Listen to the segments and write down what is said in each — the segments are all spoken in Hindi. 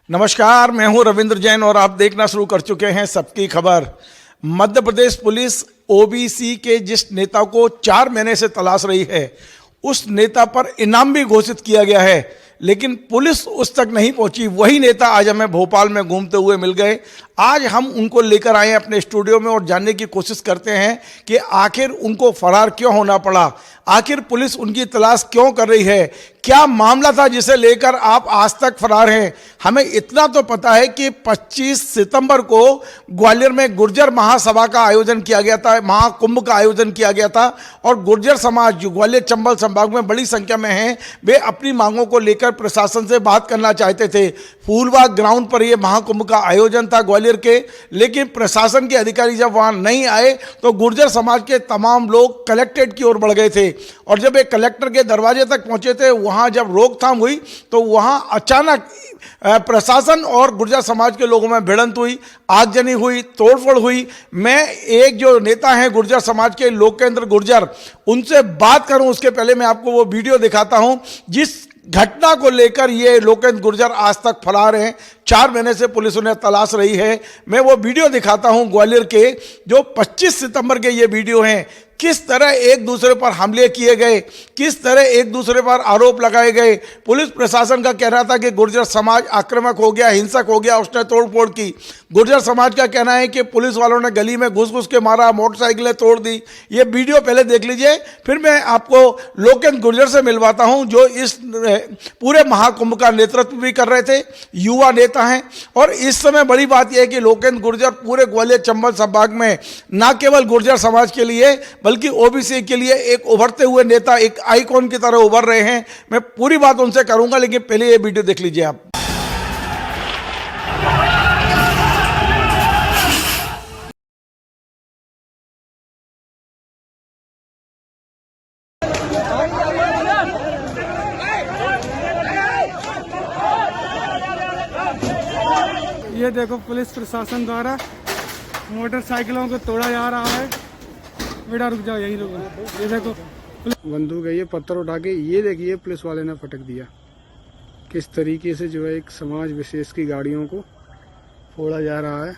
नमस्कार, मैं हूं रविंद्र जैन और आप देखना शुरू कर चुके हैं सबकी खबर। मध्य प्रदेश पुलिस ओबीसी के जिस नेता को 4 महीने से तलाश रही है, उस नेता पर इनाम भी घोषित किया गया है, लेकिन पुलिस उस तक नहीं पहुंची। वही नेता आज हमें भोपाल में घूमते हुए मिल गए। आज हम उनको लेकर आए अपने स्टूडियो में और जानने की कोशिश करते हैं कि आखिर उनको फरार क्यों होना पड़ा, आखिर पुलिस उनकी तलाश क्यों कर रही है, क्या मामला था जिसे लेकर आप आज तक फरार हैं। हमें इतना तो पता है कि 25 सितंबर को ग्वालियर में गुर्जर महासभा का आयोजन किया गया था, महाकुंभ का आयोजन किया गया था और गुर्जर समाज जो ग्वालियर चंबल संभाग में बड़ी संख्या में हैं, वे अपनी मांगों को लेकर प्रशासन से बात करना चाहते थे। फूलबाग ग्राउंड पर यह महाकुंभ का आयोजन था ग्वालियर के, लेकिन प्रशासन के अधिकारी जब वहां नहीं आए तो गुर्जर समाज के तमाम लोग कलेक्ट्रेट की ओर बढ़ गए थे और जब एक कलेक्टर के दरवाजे तक पहुंचे थे, वहां जब रोकथाम हुई तो वहां अचानक प्रशासन और गुर्जर समाज के लोगों में भिड़ंत हुई, आगजनी हुई, तोड़फोड़ हुई। मैं एक जो नेता हैं गुर्जर समाज के, लोकेंद्र गुर्जर, उनसे बात करूं उसके पहले मैं आपको वो वीडियो दिखाता हूं जिस घटना को लेकर ये लोकेंद्र गुर्जर आज तक फरार हैं। 4 महीने से पुलिस उन्हें तलाश रही है। मैं वो वीडियो दिखाता हूं ग्वालियर के, जो 25 सितंबर के ये वीडियो हैं। किस तरह एक दूसरे पर हमले किए गए, किस तरह एक दूसरे पर आरोप लगाए गए। पुलिस प्रशासन का कहना था कि गुर्जर समाज आक्रामक हो गया, हिंसक हो गया, उसने तोड़फोड़ की। गुर्जर समाज का कहना है कि पुलिस वालों ने गली में घुस घुस के मारा, मोटरसाइकिलें तोड़ दी। ये वीडियो पहले देख लीजिए, फिर मैं आपको लोकेंद्र गुर्जर से मिलवाता हूं जो इस पूरे महाकुंभ का नेतृत्व भी कर रहे थे, युवा नेता हैं। और इस समय बड़ी बात यह है कि लोकेंद्र गुर्जर पूरे ग्वालियर चंबल संभाग में न केवल गुर्जर समाज के लिए बल्कि ओबीसी के लिए एक उभरते हुए नेता, एक आइकॉन की तरह उभर रहे हैं। मैं पूरी बात उनसे करूंगा, लेकिन पहले ये वीडियो देख लीजिए आप। ये देखो पुलिस प्रशासन द्वारा मोटरसाइकिलों को तोड़ा जा रहा है। बेटा रुक जाओ, यही रुको। ये देखो बंदूक है, ये पत्थर उठा के ये देखिए पुलिस वाले ने पटक दिया। किस तरीके से जो है एक समाज विशेष की गाड़ियों को फोड़ा जा रहा है।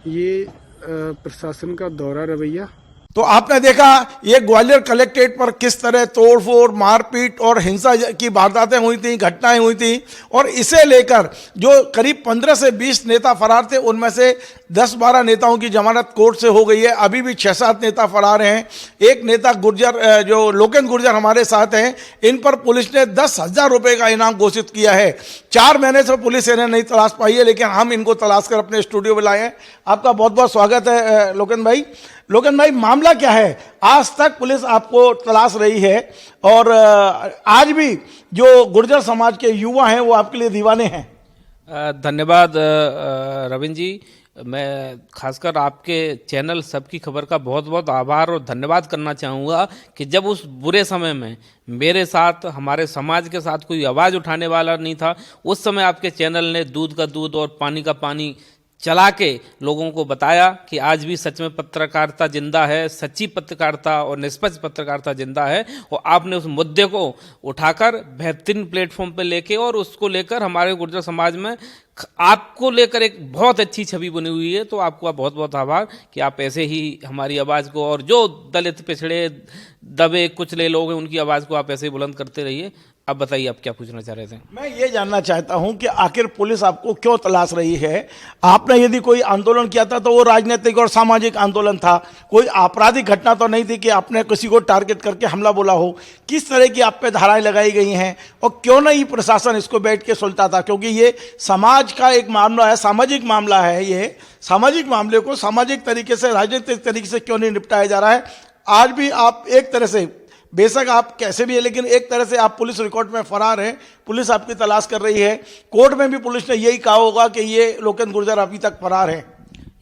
ये प्रशासन का दोहरा रवैया। तो आपने देखा ये ग्वालियर कलेक्ट्रेट पर किस तरह तोड़फोड़, मारपीट और हिंसा की वारदातें हुई थी, घटनाएं हुई थी। और इसे लेकर जो करीब 15 से 20 नेता फरार थे, उनमें से 10-12 नेताओं की जमानत कोर्ट से हो गई है। अभी भी 6-7 नेता फरार हैं। एक नेता गुर्जर, जो लोकेंद्र गुर्जर हमारे साथ हैं, इन पर पुलिस ने 10,000 रुपये का इनाम घोषित किया है। 4 महीने से पुलिस इन्हें नहीं तलाश पाई है, लेकिन हम इनको तलाश कर अपने स्टूडियो में लाए हैं। आपका बहुत बहुत स्वागत है लोकेंद्र भाई। लोकेंद्र भाई, मामला क्या है? आज तक पुलिस आपको तलाश रही है और आज भी जो गुर्जर समाज के युवा हैं वो आपके लिए दीवाने हैं। धन्यवाद रविंद्र जी। मैं खासकर आपके चैनल सबकी खबर का बहुत बहुत आभार और धन्यवाद करना चाहूँगा कि जब उस बुरे समय में मेरे साथ, हमारे समाज के साथ कोई आवाज़ उठाने वाला नहीं था, उस समय आपके चैनल ने दूध का दूध और पानी का पानी चला के लोगों को बताया कि आज भी सच में पत्रकारिता जिंदा है, सच्ची पत्रकारिता और निष्पक्ष पत्रकारिता जिंदा है। और आपने उस मुद्दे को उठाकर बेहतरीन प्लेटफॉर्म पे लेके और उसको लेकर हमारे गुर्जर समाज में आपको लेकर एक बहुत अच्छी छवि बनी हुई है। तो आपका बहुत बहुत आभार कि आप ऐसे ही हमारी आवाज़ को और जो दलित, पिछड़े, दबे, कुचले लोग हैं उनकी आवाज़ को आप ऐसे ही बुलंद करते रहिए। अब बताइए आप क्या पूछना चाह रहे थे? मैं ये जानना चाहता हूं कि आखिर पुलिस आपको क्यों तलाश रही है। आपने यदि कोई आंदोलन किया था तो वो राजनीतिक और सामाजिक आंदोलन था, कोई आपराधिक घटना तो नहीं थी कि आपने किसी को टारगेट करके हमला बोला हो। किस तरह की आप पे धाराएं लगाई गई हैं और क्यों नहीं प्रशासन इसको बैठ के सुलझाता था? क्योंकि ये समाज का एक मामला है, सामाजिक मामला है। ये सामाजिक मामले को सामाजिक तरीके से, राजनीतिक तरीके से क्यों नहीं निपटाया जा रहा है? आज भी आप एक तरह से, बेशक आप कैसे भी है, लेकिन एक तरह से आप पुलिस रिकॉर्ड में फरार हैं। पुलिस आपकी तलाश कर रही है। कोर्ट में भी पुलिस ने यही कहा होगा कि ये लोकेंद्र गुर्जर अभी तक फरार है।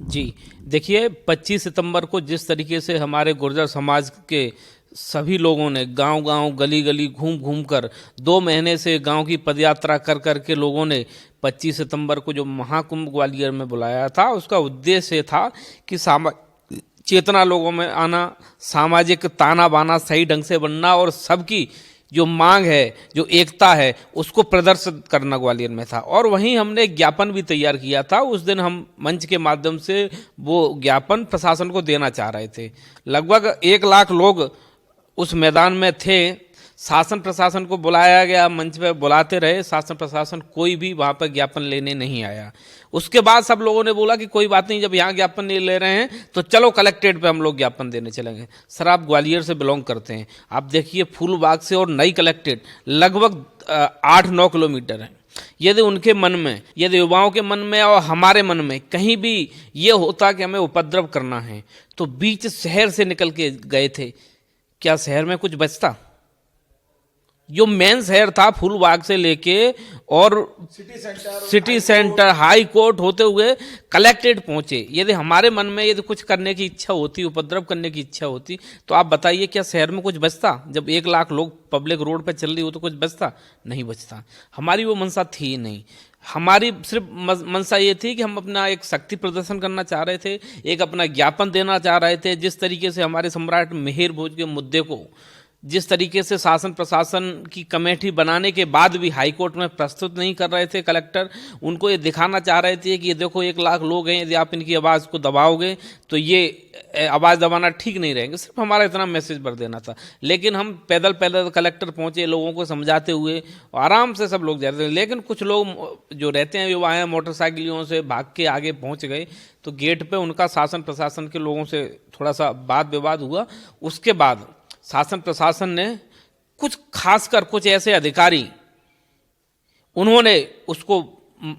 जी देखिए, 25 सितंबर को जिस तरीके से हमारे गुर्जर समाज के सभी लोगों ने गांव-गांव, गली-गली घूम कर 2 महीने से गांव की पदयात्रा कर कर के लोगों ने 25 सितंबर को जो महाकुंभ ग्वालियर में बुलाया था, उसका उद्देश्य था कि चेतना लोगों में आना, सामाजिक ताना बाना सही ढंग से बनना और सबकी जो मांग है, जो एकता है, उसको प्रदर्शित करना ग्वालियर में था। और वहीं हमने एक ज्ञापन भी तैयार किया था। उस दिन हम मंच के माध्यम से वो ज्ञापन प्रशासन को देना चाह रहे थे। लगभग 1 लाख लोग उस मैदान में थे। शासन प्रशासन को बुलाया गया, मंच पे बुलाते रहे, शासन प्रशासन कोई भी वहाँ पर ज्ञापन लेने नहीं आया। उसके बाद सब लोगों ने बोला कि कोई बात नहीं, जब यहाँ ज्ञापन नहीं ले रहे हैं तो चलो कलेक्ट्रेट पे हम लोग ज्ञापन देने चलेंगे। सर, आप ग्वालियर से बिलोंग करते हैं, आप देखिए फूलबाग से और नई कलेक्ट्रेट लगभग 8-9 किलोमीटर है। यदि उनके मन में, यदि युवाओं के मन में और हमारे मन में कहीं भी ये होता कि हमें उपद्रव करना है, तो बीच शहर से निकल के गए थे, क्या शहर में कुछ बचता? जो मेन शहर था फूलबाग से लेके और सिटी सेंटर हाई कोर्ट होते हुए कलेक्ट्रेट पहुंचे। यदि हमारे मन में यदि कुछ करने की इच्छा होती, उपद्रव करने की इच्छा होती, तो आप बताइए क्या शहर में कुछ बचता? जब 1 लाख लोग पब्लिक रोड पे चल रही हो तो कुछ बचता? नहीं बचता। हमारी वो मंशा थी ही नहीं। हमारी सिर्फ मंशा ये थी कि हम अपना एक शक्ति प्रदर्शन करना चाह रहे थे, एक अपना ज्ञापन देना चाह रहे थे। जिस तरीके से हमारे सम्राट मिहिर भोज के मुद्दे को जिस तरीके से शासन प्रशासन की कमेटी बनाने के बाद भी हाई कोर्ट में प्रस्तुत नहीं कर रहे थे कलेक्टर, उनको ये दिखाना चाह रहे थे कि ये देखो 1 लाख लोग हैं, यदि आप इनकी आवाज़ को दबाओगे तो ये आवाज़ दबाना ठीक नहीं रहेंगे। सिर्फ हमारा इतना मैसेज भर देना था। लेकिन हम पैदल पैदल कलेक्टर पहुंचे, लोगों को समझाते हुए, आराम से सब लोग जाते थे। लेकिन कुछ लोग जो रहते हैं युवा हैं, मोटरसाइकिलों से भाग के आगे पहुँच गए, तो गेट पर उनका शासन प्रशासन के लोगों से थोड़ा सा वाद विवाद हुआ। उसके बाद शासन प्रशासन ने कुछ खासकर कुछ ऐसे अधिकारी, उन्होंने उसको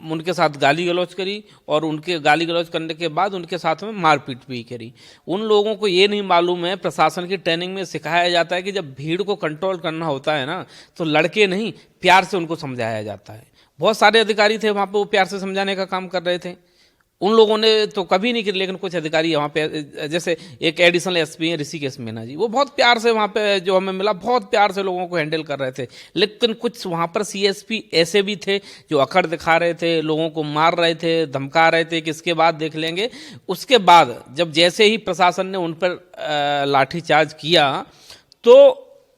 उनके साथ गाली गलौज करी और उनके गाली गलौज करने के बाद उनके साथ में मारपीट भी करी। उन लोगों को ये नहीं मालूम है, प्रशासन की ट्रेनिंग में सिखाया जाता है कि जब भीड़ को कंट्रोल करना होता है ना, तो लड़के नहीं, प्यार से उनको समझाया जाता है। बहुत सारे अधिकारी थे वहाँ पे, वो प्यार से समझाने का काम कर रहे थे। उन लोगों ने तो कभी नहीं किया, लेकिन कुछ अधिकारी वहाँ पे, जैसे एक एडिशनल एसपी हैं ऋषिकेश मीना जी, वो बहुत प्यार से वहाँ पे जो हमें मिला, बहुत प्यार से लोगों को हैंडल कर रहे थे। लेकिन कुछ वहाँ पर सीएसपी ऐसे भी थे जो अकड़ दिखा रहे थे, लोगों को मार रहे थे, धमका रहे थे कि इसके बाद देख लेंगे। उसके बाद जब जैसे ही प्रशासन ने उन पर लाठीचार्ज किया तो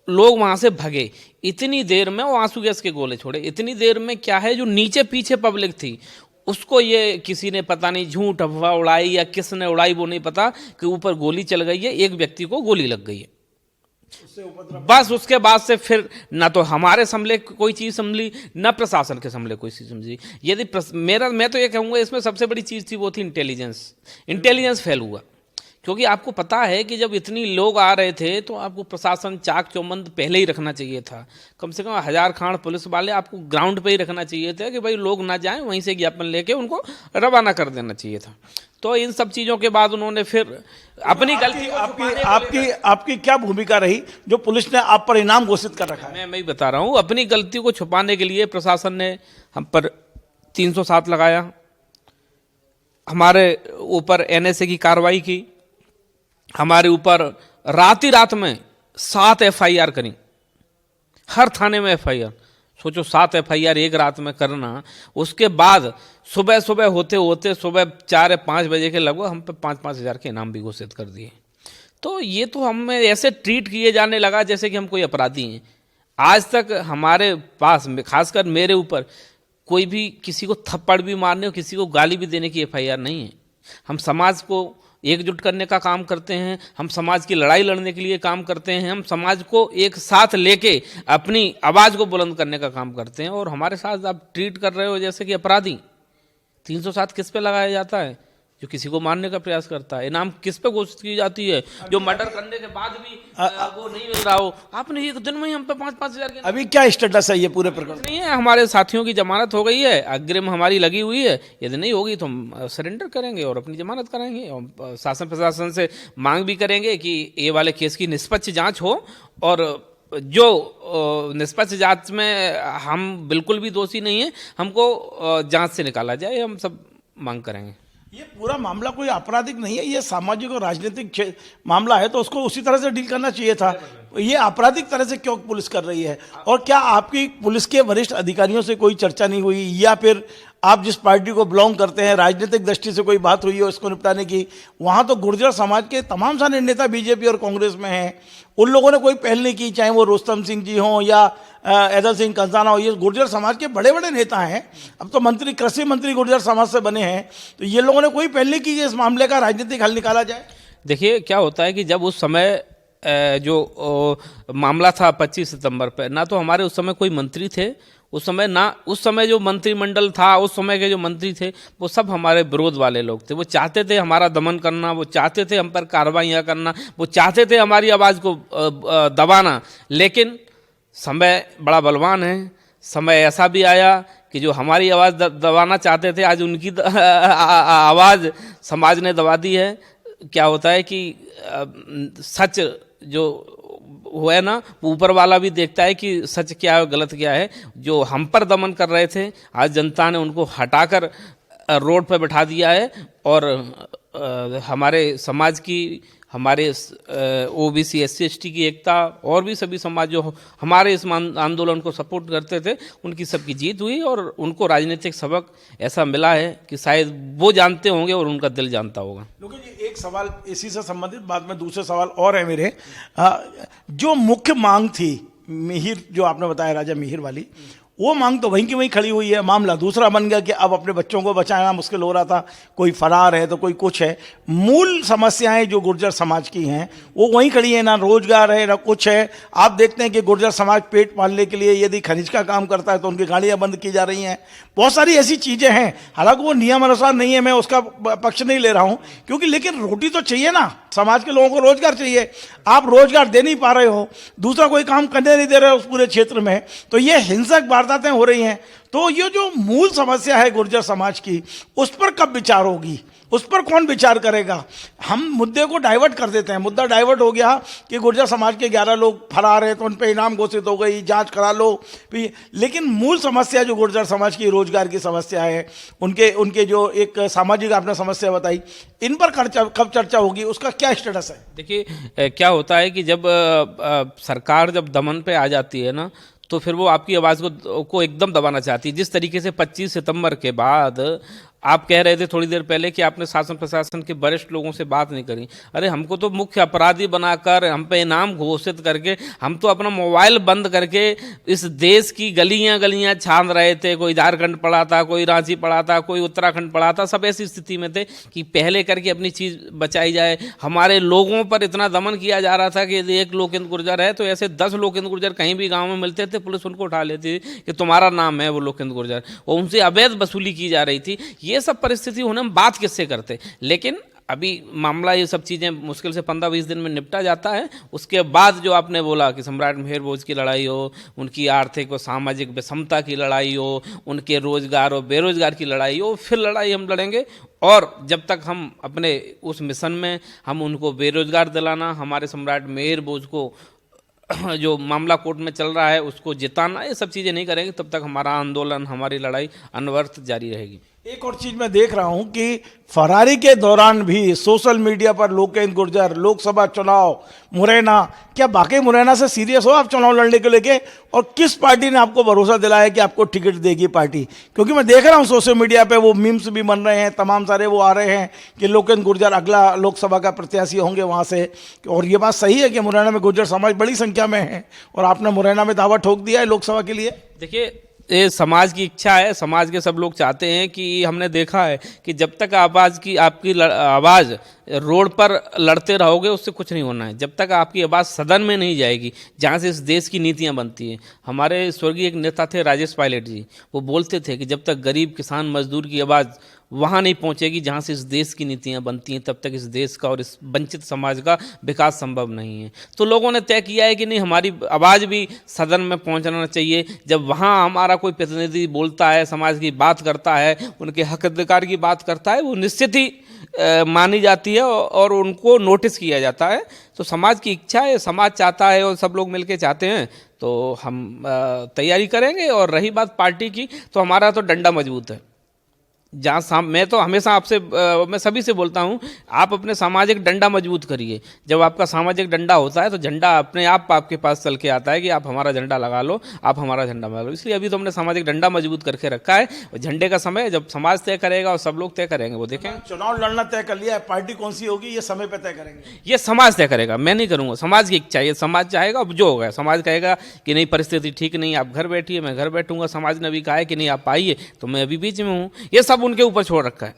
लोग वहाँ से भगे। इतनी देर में वो आंसू गैस के गोले छोड़े। इतनी देर में क्या है, जो नीचे पीछे पब्लिक थी उसको ये किसी ने पता नहीं झूठ अफवाह उड़ाई या किसने उड़ाई वो नहीं पता कि ऊपर गोली चल गई है, एक व्यक्ति को गोली लग गई है। बस उसके बाद से फिर ना तो हमारे समले कोई चीज़ संभली, ना प्रशासन के समले कोई चीज़ समझी। यदि मैं तो ये कहूँगा इसमें सबसे बड़ी चीज़ थी वो थी इंटेलिजेंस फेल हुआ। क्योंकि आपको पता है कि जब इतनी लोग आ रहे थे तो आपको प्रशासन चाक चौबंद पहले ही रखना चाहिए था। कम से कम 1000 खान पुलिस वाले आपको ग्राउंड पे ही रखना चाहिए था कि भाई लोग ना जाएं, वहीं से ज्ञापन लेके उनको रवाना कर देना चाहिए था। तो इन सब चीज़ों के बाद उन्होंने फिर अपनी गलती आपकी क्या भूमिका रही जो पुलिस ने आप पर इनाम घोषित कर रखा है? मैं ही बता रहा हूँ। अपनी गलती को छुपाने के लिए प्रशासन ने हम पर 307 लगाया, हमारे ऊपर NSA की कार्रवाई की, हमारे ऊपर रात में 7 FIR करी, हर थाने में FIR। सोचो 7 FIR एक रात में करना। उसके बाद सुबह होते होते सुबह 4 या 5 बजे के लगभग हम पे 5-5 हज़ार के इनाम भी घोषित कर दिए। तो ये तो हमें ऐसे ट्रीट किए जाने लगा जैसे कि हम कोई अपराधी हैं। आज तक हमारे पास, खासकर मेरे ऊपर, कोई भी किसी को थप्पड़ भी मारने और किसी को गाली भी देने की FIR नहीं है। हम समाज को एकजुट करने का काम करते हैं, हम समाज की लड़ाई लड़ने के लिए काम करते हैं, हम समाज को एक साथ लेके अपनी आवाज़ को बुलंद करने का काम करते हैं। और हमारे साथ आप ट्रीट कर रहे हो जैसे कि अपराधी। 307 किस पे लगाया जाता है? जो किसी को मारने का प्रयास करता है। इनाम किस पे घोषित की जाती है? जो मर्डर करने के बाद भी वो नहीं मिल रहा हो। आपने एक दिन में ही हम पे 5-5 हज़ार के। अभी क्या स्टेटस है ये पूरे प्रकरण? नहीं है, हमारे साथियों की जमानत हो गई है, अग्रिम हमारी लगी हुई है। यदि नहीं होगी तो हम सरेंडर करेंगे और अपनी जमानत कराएंगे। और शासन प्रशासन से मांग भी करेंगे कि ये वाले केस की निष्पक्ष जाँच हो, और जो निष्पक्ष जांच में हम बिल्कुल भी दोषी नहीं है, हमको जांच से निकाला जाए, हम सब मांग करेंगे। ये पूरा मामला कोई आपराधिक नहीं है, ये सामाजिक और राजनीतिक मामला है, तो उसको उसी तरह से डील करना चाहिए था। ये आपराधिक तरह से क्यों पुलिस कर रही है? और क्या आपकी पुलिस के वरिष्ठ अधिकारियों से कोई चर्चा नहीं हुई, या फिर आप जिस पार्टी को बिलोंग करते हैं, राजनीतिक दृष्टि से कोई बात हुई हो इसको निपटाने की, वहाँ तो गुर्जर समाज के तमाम सारे नेता बीजेपी और कांग्रेस में हैं, उन लोगों ने कोई पहल नहीं की, चाहे वो रोस्तम सिंह जी हों या ऐदल सिंह कंसाना हो। ये गुर्जर समाज के बड़े बड़े नेता हैं, अब तो मंत्री, कृषि मंत्री गुर्जर समाज से बने हैं, तो ये लोगों ने कोई पहल नहीं की कि इस मामले का राजनीतिक हल निकाला जाए। देखिए क्या होता है कि जब उस समय जो मामला था 25 सितंबर पे, ना तो हमारे उस समय कोई मंत्री थे उस समय, ना उस समय जो मंत्रिमंडल था, उस समय के जो मंत्री थे वो सब हमारे विरोध वाले लोग थे। वो चाहते थे हमारा दमन करना, वो चाहते थे हम पर कार्रवाइयाँ करना, वो चाहते थे हमारी आवाज़ को दबाना। लेकिन समय बड़ा बलवान है, समय ऐसा भी आया कि जो हमारी आवाज़ दबाना चाहते थे, आज उनकी आवाज़ समाज ने दबा दी है। क्या होता है कि सच जो हुआ है ना, वो ऊपर वाला भी देखता है कि सच क्या है गलत क्या है। जो हम पर दमन कर रहे थे, आज जनता ने उनको हटाकर रोड पर बैठा दिया है। और हमारे समाज की, हमारे ओबीसी एससी एसटी की एकता, और भी सभी समाज जो हमारे इस आंदोलन को सपोर्ट करते थे, उनकी सबकी जीत हुई और उनको राजनीतिक सबक ऐसा मिला है कि शायद वो जानते होंगे और उनका दिल जानता होगा। लोकेश जी, एक सवाल इसी से संबंधित, बाद में दूसरे सवाल और है मेरे। जो मुख्य मांग थी मिहिर, जो आपने बताया राजा मिहिर वाली, वो मांग तो वहीं की वहीं खड़ी हुई है। मामला दूसरा बन गया कि अब अपने बच्चों को बचाना मुश्किल हो रहा था, कोई फरार है तो कोई कुछ है। मूल समस्याएं जो गुर्जर समाज की हैं वो वहीं खड़ी है, ना रोजगार है ना कुछ है। आप देखते हैं कि गुर्जर समाज पेट पालने के लिए यदि खनिज का काम करता है तो उनकी गाड़ियां बंद की जा रही हैं। बहुत सारी ऐसी चीज़ें हैं, हालांकि वो नियम अनुसार नहीं है, मैं उसका पक्ष नहीं ले रहा हूँ, क्योंकि लेकिन रोटी तो चाहिए ना, समाज के लोगों को रोजगार चाहिए। आप रोजगार दे नहीं पा रहे हो, दूसरा कोई काम करने नहीं दे रहे हो उस पूरे क्षेत्र में, तो ये हिंसक वारदातें हो रही हैं। तो ये जो मूल समस्या है गुर्जर समाज की, उस पर कब विचार होगी, उस पर कौन विचार करेगा? हम मुद्दे को डाइवर्ट कर देते हैं। मुद्दा डाइवर्ट हो गया कि गुर्जर समाज के 11 लोग फरार हैं तो उन पर इनाम घोषित हो गई, जांच करा लो। लेकिन मूल समस्या जो गुर्जर समाज की रोजगार की समस्या है, उनके जो एक सामाजिक आपने समस्या बताई, इन पर कब चर्चा होगी, उसका क्या स्टेटस है? देखिए क्या होता है कि जब सरकार जब दमन पे आ जाती है ना, तो फिर वो आपकी आवाज़ को एकदम दबाना चाहती है। जिस तरीके से 25 सितंबर के बाद आप कह रहे थे थोड़ी देर पहले कि आपने शासन प्रशासन के वरिष्ठ लोगों से बात नहीं करी। अरे हमको तो मुख्य अपराधी बनाकर, हम पे इनाम घोषित करके, हम तो अपना मोबाइल बंद करके इस देश की गलियां गलियां छान रहे थे। कोई झारखंड पड़ा था, कोई रांची पड़ा था, कोई उत्तराखंड पड़ा था, सब ऐसी स्थिति में थे कि पहले करके अपनी चीज़ बचाई जाए। हमारे लोगों पर इतना दमन किया जा रहा था कि यदि एक लोकेंद्र गुर्जर है तो ऐसे 10 लोकेंद्र गुर्जर कहीं भी गाँव में मिलते थे, पुलिस उनको उठा लेती थी कि तुम्हारा नाम है वो लोकेंद्र गुर्जर, और उनसे अवैध वसूली की जा रही थी। ये सब परिस्थिति होने हम बात किससे करते? लेकिन अभी मामला, ये सब चीज़ें मुश्किल से 15-20 दिन में निपटा जाता है। उसके बाद जो आपने बोला कि सम्राट मिहिर भोज की लड़ाई हो, उनकी आर्थिक और सामाजिक विषमता की लड़ाई हो, उनके रोजगार और बेरोजगार की लड़ाई हो, फिर लड़ाई हम लड़ेंगे। और जब तक हम अपने उस मिशन में हम उनको बेरोजगार दिलाना, हमारे सम्राट मिहिर भोज को जो मामला कोर्ट में चल रहा है उसको जिताना, ये सब चीज़ें नहीं करेंगे, तब तक हमारा आंदोलन, हमारी लड़ाई अनवर्थ जारी रहेगी। एक और चीज मैं देख रहा हूं कि फरारी के दौरान भी सोशल मीडिया पर लोकेंद्र गुर्जर, लोकसभा चुनाव, मुरैना, क्या वाकई मुरैना से सीरियस हो आप चुनाव लड़ने को लेके? और किस पार्टी ने आपको भरोसा दिलाया कि आपको टिकट देगी पार्टी? क्योंकि मैं देख रहा हूं सोशल मीडिया पे वो मीम्स भी बन रहे हैं, तमाम सारे वो आ रहे हैं कि लोकेंद्र गुर्जर अगला लोकसभा का प्रत्याशी होंगे वहाँ से। और ये बात सही है कि मुरैना में गुर्जर समाज बड़ी संख्या में है और आपने मुरैना में दावा ठोक दिया है लोकसभा के लिए। देखिए, ये समाज की इच्छा है, समाज के सब लोग चाहते हैं कि हमने देखा है कि जब तक आपकी आवाज़ रोड पर लड़ते रहोगे उससे कुछ नहीं होना है। जब तक आपकी आवाज़ सदन में नहीं जाएगी, जहाँ से इस देश की नीतियाँ बनती हैं। हमारे स्वर्गीय एक नेता थे राजेश पायलट जी, वो बोलते थे कि जब तक गरीब, किसान, मजदूर की आवाज़ वहाँ नहीं पहुँचेगी जहाँ से इस देश की नीतियाँ बनती हैं, तब तक इस देश का और इस वंचित समाज का विकास संभव नहीं है। तो लोगों ने तय किया है कि नहीं, हमारी आवाज़ भी सदन में पहुँचना चाहिए। जब वहाँ हमारा कोई प्रतिनिधि बोलता है, समाज की बात करता है, उनके हक अधिकार की बात करता है, वो निश्चित ही मानी जाती है और उनको नोटिस किया जाता है। तो समाज की इच्छा है, समाज चाहता है और सब लोग मिलके चाहते हैं, तो हम तैयारी करेंगे। और रही बात पार्टी की, तो हमारा तो डंडा मजबूत है। जहाँ मैं तो हमेशा आपसे मैं सभी से बोलता हूँ, आप अपने सामाजिक डंडा मजबूत करिए। जब आपका सामाजिक डंडा होता है तो झंडा अपने आप आपके पास चल के आता है कि आप हमारा झंडा लगा लो, आप हमारा झंडा लगा लो। इसलिए अभी तो हमने सामाजिक डंडा मजबूत करके रखा है। और झंडे का समय जब समाज तय करेगा और सब लोग तय करेंगे, वो देखें। चुनाव लड़ना तय कर लिया है, पार्टी कौन सी होगी ये समय पे तय करेंगे? ये समाज तय करेगा, मैं नहीं करूँगा। समाज की इच्छा, ये समाज चाहेगा, अब जो होगा समाज कहेगा कि नहीं परिस्थिति ठीक नहीं, आप घर बैठिए, मैं घर बैठूंगा। समाज ने अभी कहा है कि नहीं आप आइए, तो मैं अभी बीच में हूँ। ये सब उनके ऊपर छोड़ रखा है।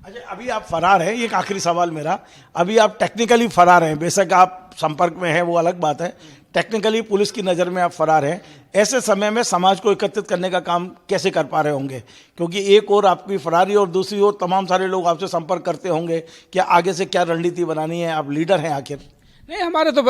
अच्छा, अभी आप फरार हैं, ये एक आखिरी सवाल मेरा। अभी आप टेक्निकली फरार हैं, बेशक आप संपर्क में हैं वो अलग बात है, टेक्निकली पुलिस की नज़र में आप फरार हैं। ऐसे समय में समाज को एकत्रित करने का काम कैसे कर पा रहे होंगे? क्योंकि एक और आपकी फरारी और दूसरी ओर तमाम सारे लोग आपसे संपर्क करते होंगे कि आगे से क्या रणनीति बनानी है, आप लीडर हैं आखिर। नहीं, हमारे तो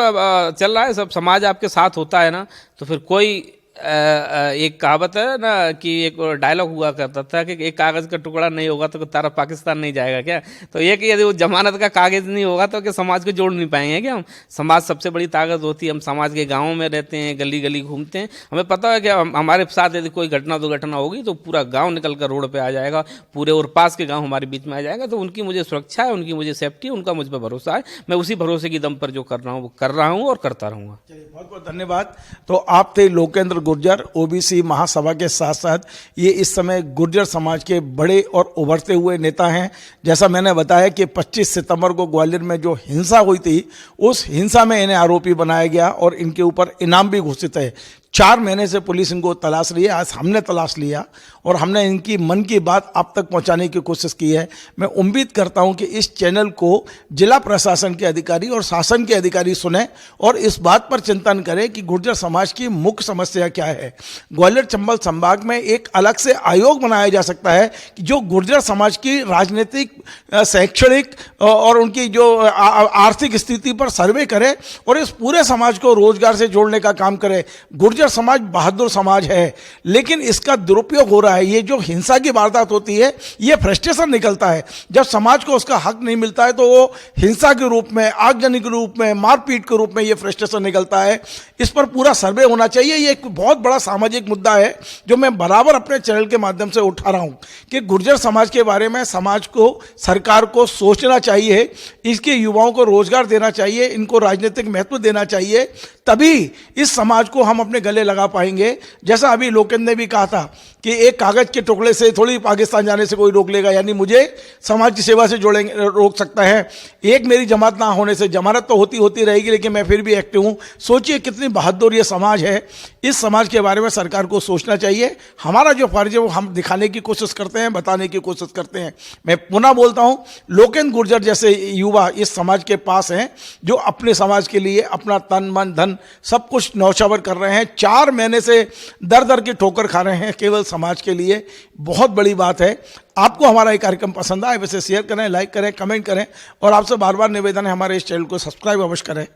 चल रहा है सब। समाज आपके साथ होता है ना, तो फिर कोई एक कहावत है ना कि एक डायलॉग हुआ करता था कि एक कागज़ का टुकड़ा नहीं होगा तो तारा पाकिस्तान नहीं जाएगा क्या। तो ये कि यदि वो जमानत का कागज़ नहीं होगा तो कि समाज को जोड़ नहीं पाएंगे क्या हम। समाज सबसे बड़ी ताकत होती है। हम समाज के गाँव में रहते हैं, गली गली घूमते हैं, हमें पता है कि हमारे साथ यदि कोई घटना दुर्घटना होगी तो पूरा गाँव निकल कर रोड पर आ जाएगा, पूरे और पास के गाँव हमारे बीच में आ जाएगा। तो उनकी मुझे सुरक्षा है, उनकी मुझे सेफ्टी है, उनका मुझ पर भरोसा है। मैं उसी भरोसे की दम पर जो कर रहा हूँ वो कर रहा हूँ और करता रहूँगा। चलिए, बहुत बहुत धन्यवाद। तो आप थे लोकेंद्र गुर्जर, ओबीसी महासभा के साथ साथ ये इस समय गुर्जर समाज के बड़े और उभरते हुए नेता हैं। जैसा मैंने बताया कि 25 सितंबर को ग्वालियर में जो हिंसा हुई थी, उस हिंसा में इन्हें आरोपी बनाया गया और इनके ऊपर इनाम भी घोषित है। 4 महीने से पुलिस इनको तलाश रही है, आज हमने तलाश लिया और हमने इनकी मन की बात आप तक पहुंचाने की कोशिश की है। मैं उम्मीद करता हूं कि इस चैनल को जिला प्रशासन के अधिकारी और शासन के अधिकारी सुने और इस बात पर चिंतन करें कि गुर्जर समाज की मुख्य समस्या क्या है। ग्वालियर चंबल संभाग में एक अलग से आयोग बनाया जा सकता है कि जो गुर्जर समाज की राजनीतिक, शैक्षणिक और उनकी जो आर्थिक स्थिति पर सर्वे करे और इस पूरे समाज को रोजगार से जोड़ने का काम करे। गुर्जर समाज बहादुर समाज है, लेकिन इसका दुरुपयोग हो रहा है। ये जो हिंसा की वारदात होती है, ये फ्रस्ट्रेशन निकलता है। जब समाज को उसका हक नहीं मिलता है तो वो हिंसा के रूप में, आगजनी के रूप में, मारपीट के रूप में ये फ्रस्ट्रेशन निकलता है। इस पर पूरा सर्वे होना चाहिए। ये एक बहुत बड़ा सामाजिक मुद्दा है जो मैं बराबर अपने चैनल के माध्यम से उठा रहा हूं कि गुर्जर समाज के बारे में समाज को, सरकार को सोचना चाहिए, इसके युवाओं को रोजगार देना चाहिए, इनको राजनीतिक महत्व देना चाहिए, तभी इस समाज को हम अपने गले लगा पाएंगे। जैसा अभी लोकेंद्र ने भी कहा था कि एक कागज के टुकड़े से थोड़ी पाकिस्तान जाने से कोई रोक लेगा, यानी मुझे समाज की सेवा से जोड़ेंगे, रोक सकता है। एक मेरी जमात ना होने से, जमानत तो होती रहेगी लेकिन मैं फिर भी एक्टिव हूँ। सोचिए कितनी बहादुर ये समाज है। इस समाज के बारे में सरकार को सोचना चाहिए। हमारा जो फर्ज है वो हम दिखाने की कोशिश करते हैं, बताने की कोशिश करते हैं। मैं पुनः बोलता हूँ, लोकेंद्र गुर्जर जैसे युवा इस समाज के पास हैं जो अपने समाज के लिए अपना तन मन धन सब कुछ न्यौछावर कर रहे हैं। 4 महीने से दर दर की ठोकर खा रहे हैं केवल समाज के लिए। बहुत बड़ी बात है। आपको हमारा ये कार्यक्रम पसंद आए वैसे शेयर करें, लाइक करें, कमेंट करें और आपसे बार बार निवेदन है हमारे इस चैनल को सब्सक्राइब अवश्य करें।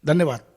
धन्यवाद।